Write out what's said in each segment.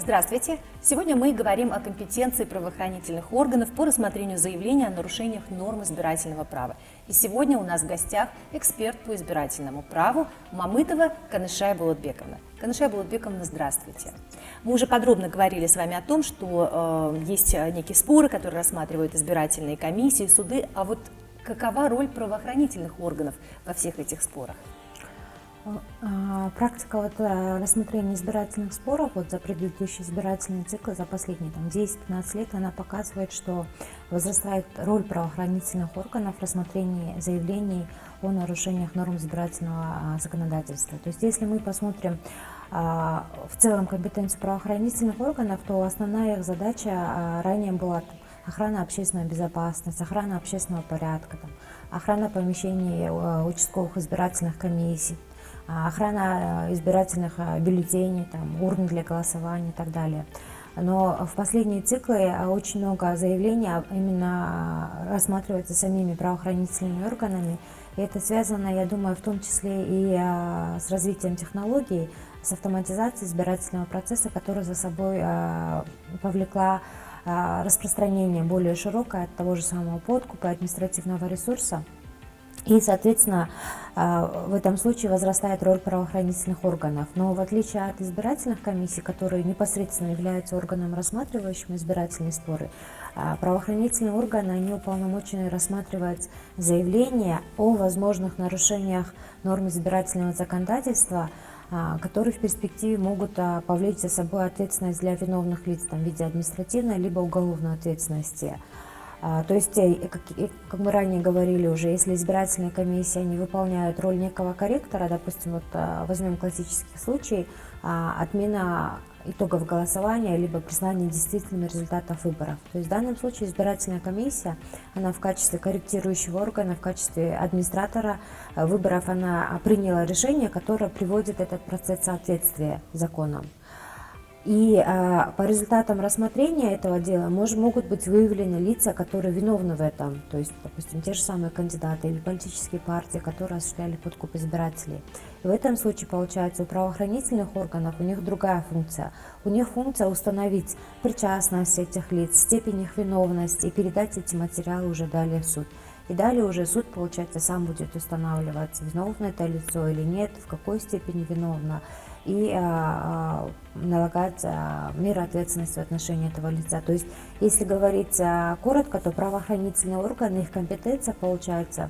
Здравствуйте! Сегодня мы говорим о компетенции правоохранительных органов по рассмотрению заявления о нарушениях норм избирательного права. И сегодня у нас в гостях эксперт по избирательному праву Мамытова Канышай Болотбековна. Канышай Болотбековна, здравствуйте! Мы уже подробно говорили с вами о том, что есть некие споры, которые рассматривают избирательные комиссии, суды. А вот какова роль правоохранительных органов во всех этих спорах? Практика рассмотрения избирательных споров за предыдущий избирательный цикл, за последние 10-15 лет, она показывает, что возрастает роль правоохранительных органов в рассмотрении заявлений о нарушениях норм избирательного законодательства. То есть, если мы посмотрим в целом компетенцию правоохранительных органов, то основная их задача ранее была охрана общественной безопасности, охрана общественного порядка, охрана помещений участковых избирательных комиссий, охрана избирательных бюллетеней, урн для голосования и так далее. Но в последние циклы очень много заявлений именно рассматривается самими правоохранительными органами. И это связано, я думаю, в том числе и с развитием технологий, с автоматизацией избирательного процесса, которая за собой повлекла распространение более широкое от того же самого подкупа, административного ресурса. И, соответственно, в этом случае возрастает роль правоохранительных органов. Но в отличие от избирательных комиссий, которые непосредственно являются органом, рассматривающим избирательные споры, правоохранительные органы, они уполномочены рассматривать заявления о возможных нарушениях норм избирательного законодательства, которые в перспективе могут повлечь за собой ответственность для виновных лиц в виде административной либо уголовной ответственности. То есть, как мы ранее говорили уже, если избирательные комиссии не выполняют роль некого корректора, допустим, возьмем классический случай, отмена итогов голосования либо признание действительными результатов выборов. То есть в данном случае избирательная комиссия, она в качестве корректирующего органа, в качестве администратора выборов, она приняла решение, которое приводит этот процесс в соответствие с законом. И по результатам рассмотрения этого дела могут быть выявлены лица, которые виновны в этом, то есть, допустим, те же самые кандидаты или политические партии, которые осуществляли подкуп избирателей. И в этом случае, получается, у правоохранительных органов у них другая функция. У них функция установить причастность этих лиц, степень их виновности и передать эти материалы уже далее в суд. И далее уже суд, получается, сам будет устанавливать, виновно это лицо или нет, в какой степени виновно, и налагать меры ответственности в отношении этого лица. То есть, если говорить коротко, то правоохранительные органы, их компетенция получается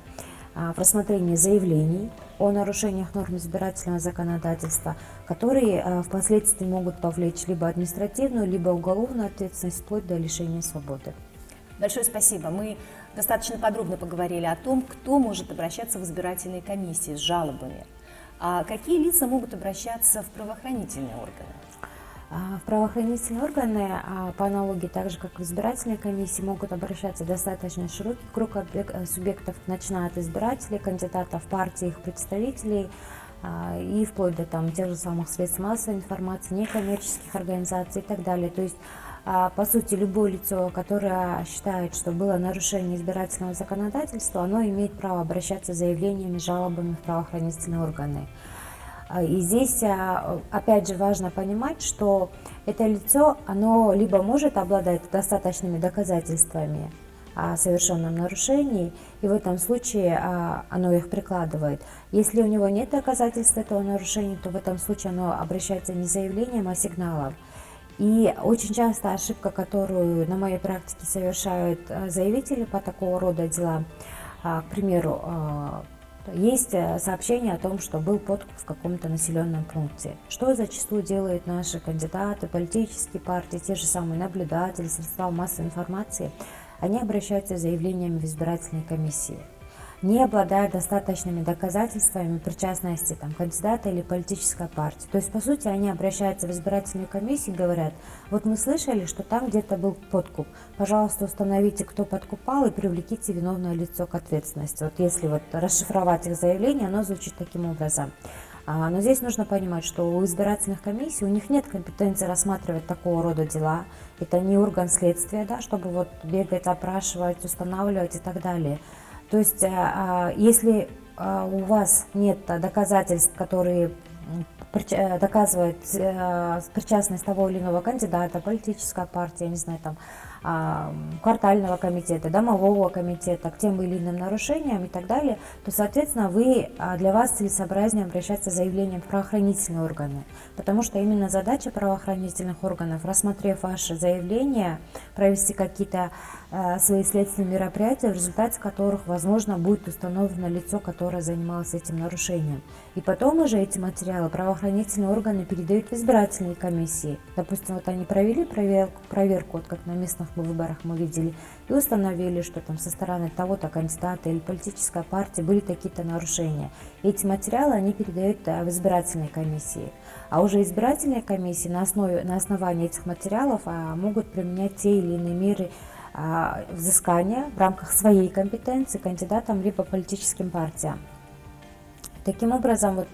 в рассмотрении заявлений о нарушениях норм избирательного законодательства, которые впоследствии могут повлечь либо административную, либо уголовную ответственность, вплоть до лишения свободы. Большое спасибо. Мы достаточно подробно поговорили о том, кто может обращаться в избирательные комиссии с жалобами. А какие лица могут обращаться в правоохранительные органы? В правоохранительные органы, по аналогии, так же как в избирательные комиссии, могут обращаться достаточно широкий круг субъектов, начиная от избирателей, кандидатов, партий, их представителей, и вплоть до тех же самых средств массовой информации, некоммерческих организаций и так далее. То есть, по сути, любое лицо, которое считает, что было нарушение избирательного законодательства, оно имеет право обращаться с заявлениями, жалобами в правоохранительные органы. И здесь, опять же, важно понимать, что это лицо, оно либо может обладать достаточными доказательствами о совершенном нарушении, и в этом случае оно их прикладывает. Если у него нет доказательств этого нарушения, то в этом случае оно обращается не заявлением, а сигналом. И очень часто ошибка, которую на моей практике совершают заявители по такого рода делам, к примеру, есть сообщение о том, что был подкуп в каком-то населенном пункте, что зачастую делают наши кандидаты, политические партии, те же самые наблюдатели, средства массовой информации. Они обращаются с заявлениями в избирательные комиссии, не обладая достаточными доказательствами причастности кандидата или политической партии. То есть, по сути, они обращаются в избирательную комиссию и говорят: вот мы слышали, что там где-то был подкуп, пожалуйста, установите, кто подкупал, и привлеките виновное лицо к ответственности. Вот если расшифровать их заявление, оно звучит таким образом. Но здесь нужно понимать, что у избирательных комиссий, у них нет компетенции рассматривать такого рода дела. Это не орган следствия, чтобы бегать, опрашивать, устанавливать и так далее. То есть, если у вас нет доказательств, которые доказывает причастность того или иного кандидата, политическая партия, не знаю, там, квартального комитета, домового комитета к тем или иным нарушениям и так далее, то, соответственно, для вас целесообразнее обращаться с заявлением в правоохранительные органы, потому что именно задача правоохранительных органов, рассмотрев ваше заявление, провести какие-то свои следственные мероприятия, в результате которых, возможно, будет установлено лицо, которое занималось этим нарушением. И потом уже эти материалы правоохранительные органы передают в избирательные комиссии. Допустим, вот они провели проверку, вот как на местных выборах мы видели, и установили, что там со стороны того-то кандидата или политической партии были такие-то нарушения. И эти материалы они передают в избирательные комиссии. А уже избирательные комиссии на основании этих материалов могут применять те или иные меры взыскания в рамках своей компетенции кандидатам либо политическим партиям. Таким образом, вот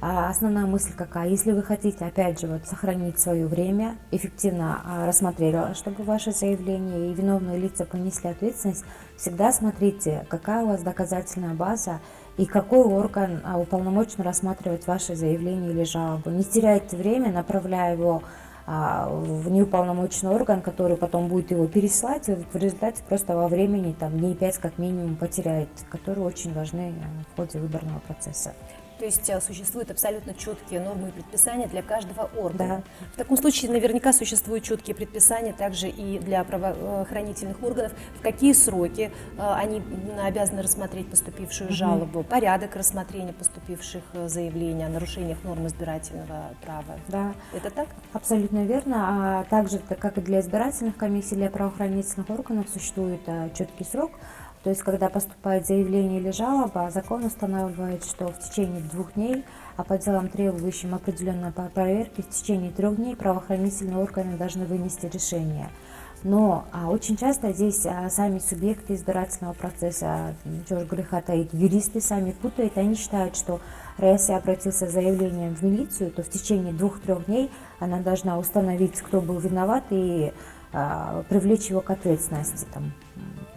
основная мысль какая: если вы хотите, опять же, вот, сохранить свое время, эффективно рассмотрели, чтобы ваше заявление и виновные лица понесли ответственность, всегда смотрите, какая у вас доказательная база и какой орган уполномочен рассматривать ваше заявление или жалобу. Не теряйте время, направляя его в неуполномоченный орган, который потом будет его переслать, и в результате просто во времени там, дней 5 как минимум потеряете, которые очень важны в ходе выборного процесса. То есть существуют абсолютно четкие нормы и предписания для каждого органа. Да. В таком случае наверняка существуют четкие предписания также и для правоохранительных органов, в какие сроки они обязаны рассмотреть поступившую жалобу, порядок рассмотрения поступивших заявлений о нарушениях норм избирательного права. Да. Это так? Абсолютно верно. А также, как и для избирательных комиссий, для правоохранительных органов существует четкий срок. То есть, когда поступает заявление или жалоба, закон устанавливает, что в течение 2 дней, а по делам, требующим определенной проверки, в течение 3 дней правоохранительные органы должны вынести решение. Но очень часто здесь сами субъекты избирательного процесса, чего же греха таить, юристы сами путают, они считают, что если обратился с заявлением в милицию, то в течение 2-3 дней она должна установить, кто был виноват, и привлечь его к ответственности, там,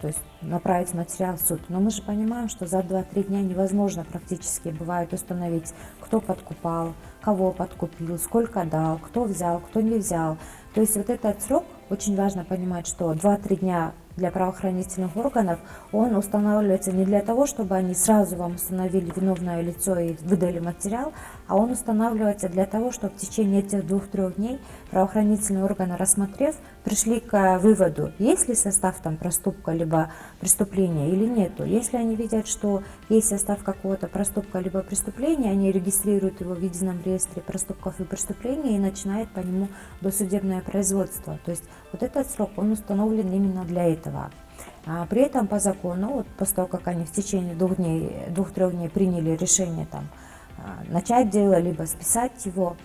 то есть направить материал в суд. Но мы же понимаем, что за 2-3 дня невозможно практически бывает установить, кто подкупал, кого подкупил, сколько дал, кто взял, кто не взял. То есть вот этот срок, очень важно понимать, что 2-3 дня для правоохранительных органов, он устанавливается не для того, чтобы они сразу вам установили виновное лицо и выдали материал, а он устанавливается для того, чтобы в течение этих 2-3 дней правоохранительные органы, рассмотрев, пришли к выводу, есть ли состав там проступка либо преступления или нету. Если они видят, что есть состав какого-то проступка либо преступления, они регистрируют его в едином реестре проступков и преступлений и начинают по нему досудебное производство. То есть вот этот срок, он установлен именно для этого. При этом по закону, вот после того, как они в течение 2-3 дней приняли решение там, начать дело, либо списать его,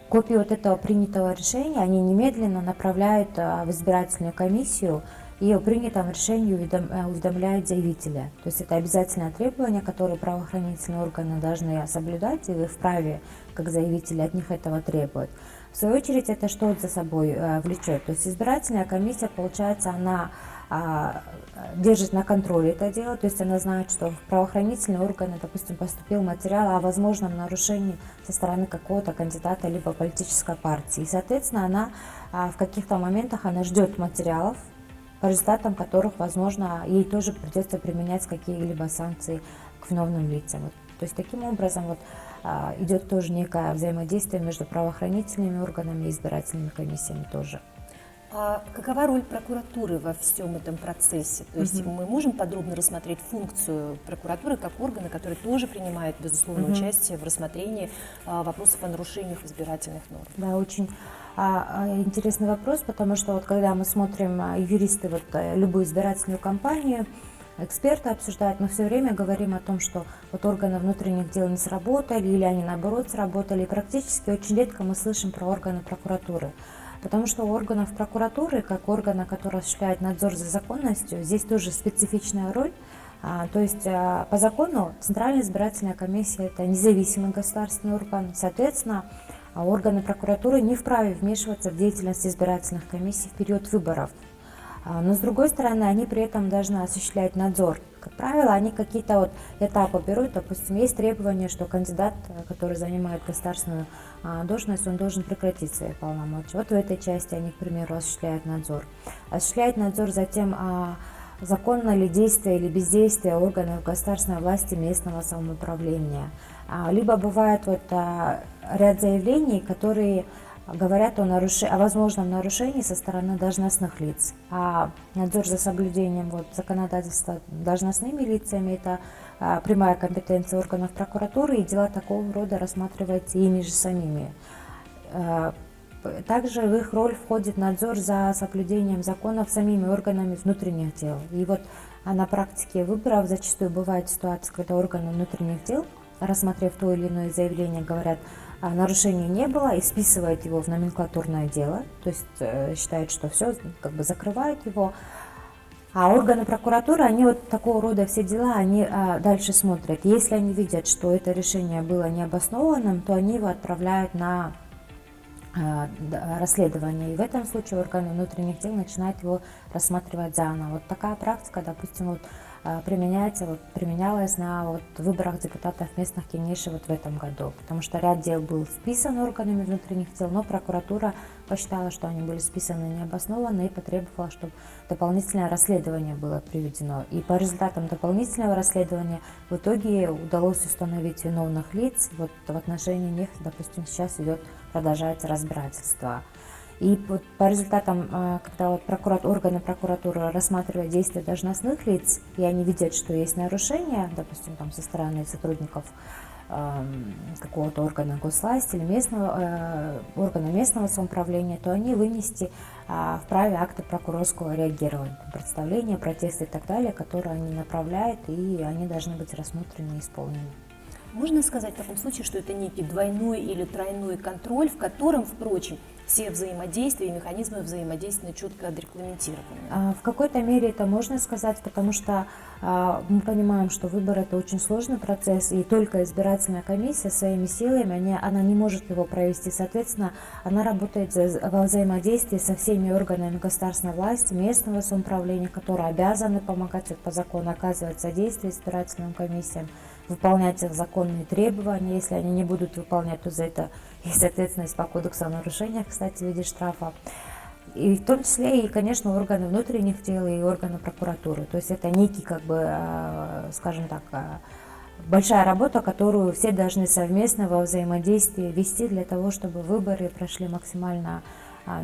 копию вот этого принятого решения они немедленно направляют в избирательную комиссию и о принятом решении уведомляют заявителя. То есть это обязательное требование, которое правоохранительные органы должны соблюдать, и вы вправе, как заявители, от них этого требовать. В свою очередь, это что за собой влечет? То есть избирательная комиссия, получается, она держит на контроле это дело, то есть она знает, что в правоохранительные органы, допустим, поступил материал о возможном нарушении со стороны какого-то кандидата либо политической партии. И, соответственно, она в каких-то моментах она ждет материалов, по результатам которых, возможно, ей тоже придется применять какие-либо санкции к виновным лицам. Вот. То есть таким образом вот, идет тоже некое взаимодействие между правоохранительными органами и избирательными комиссиями тоже. А какова роль прокуратуры во всем этом процессе? То есть мы можем подробно рассмотреть функцию прокуратуры как органа, который тоже принимает, безусловно, участие в рассмотрении вопросов о нарушениях избирательных норм? Да, очень интересный вопрос, потому что вот когда мы смотрим, юристы, вот, любую избирательную кампанию, эксперты обсуждают, мы все время говорим о том, что вот органы внутренних дел не сработали или они наоборот сработали. И практически очень редко мы слышим про органы прокуратуры. Потому что у органов прокуратуры, как органа, который осуществляет надзор за законностью, здесь тоже специфичная роль. То есть по закону Центральная избирательная комиссия – это независимый государственный орган. Соответственно, органы прокуратуры не вправе вмешиваться в деятельность избирательных комиссий в период выборов. Но с другой стороны, они при этом должны осуществлять надзор Как правило, они какие-то вот этапы берут, допустим, есть требование, что кандидат, который занимает государственную должность, он должен прекратить свои полномочия. Вот в этой части они, к примеру, осуществляют надзор. Осуществляет надзор за тем, законно ли действие или бездействие органов государственной власти местного самоуправления. Либо бывает ряд заявлений, которые говорят о возможном нарушении со стороны должностных лиц. А надзор за соблюдением законодательства должностными лицами – это прямая компетенция органов прокуратуры, и дела такого рода рассматриваются ими же самими. Также в их роль входит надзор за соблюдением законов самими органами внутренних дел. И на практике выборов зачастую бывает ситуация, когда органы внутренних дел, рассмотрев то или иное заявление, говорят, нарушения не было, и списывают его в номенклатурное дело, то есть считают, что все, закрывают его. А органы прокуратуры, они такого рода все дела, они дальше смотрят. Если они видят, что это решение было необоснованным, то они его отправляют на расследование. И в этом случае органы внутренних дел начинают его рассматривать заново. Такая практика, допустим, применялась на выборах депутатов местных кенешей в этом году, потому что ряд дел был списан органами внутренних дел, но прокуратура посчитала, что они были списаны необоснованно, и потребовала, чтобы дополнительное расследование было проведено. И по результатам дополнительного расследования в итоге удалось установить виновных лиц. В отношении них, допустим, сейчас продолжается разбирательство. И по результатам, когда органы прокуратуры рассматривают действия должностных лиц, и они видят, что есть нарушения, допустим, со стороны сотрудников какого-то органа госвласти или органа местного самоуправления, то они вынести вправе акты прокурорского реагирования, представления, протесты и так далее, которые они направляют, и они должны быть рассмотрены и исполнены. Можно сказать в таком случае, что это некий двойной или тройной контроль, в котором, впрочем, все взаимодействия и механизмы взаимодействия четко отрегламентированы? В какой-то мере это можно сказать, потому что мы понимаем, что выбор – это очень сложный процесс, и только избирательная комиссия своими силами, она не может его провести. Соответственно, она работает во взаимодействии со всеми органами государственной власти, местного самоуправления, которые обязаны помогать по закону, оказывать содействие избирательным комиссиям, выполнять их законные требования. Если они не будут выполнять, то за это есть ответственность по кодексу о нарушениях, кстати, в виде штрафа. И в том числе и, конечно, органы внутренних дел и органы прокуратуры. То есть это некий, скажем так, большая работа, которую все должны совместно во взаимодействии вести для того, чтобы выборы прошли максимально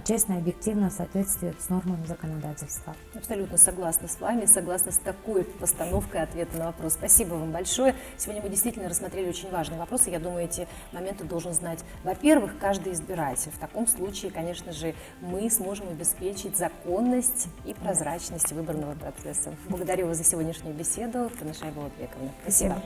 честно и объективно в соответствии с нормами законодательства. Абсолютно согласна с вами, согласна с такой постановкой ответа на вопрос. Спасибо вам большое. Сегодня мы действительно рассмотрели очень важные вопросы. Я думаю, эти моменты должен знать, во-первых, каждый избиратель. В таком случае, конечно же, мы сможем обеспечить законность и прозрачность выборного процесса. Благодарю вас за сегодняшнюю беседу, Танышай Болотбековна. Спасибо.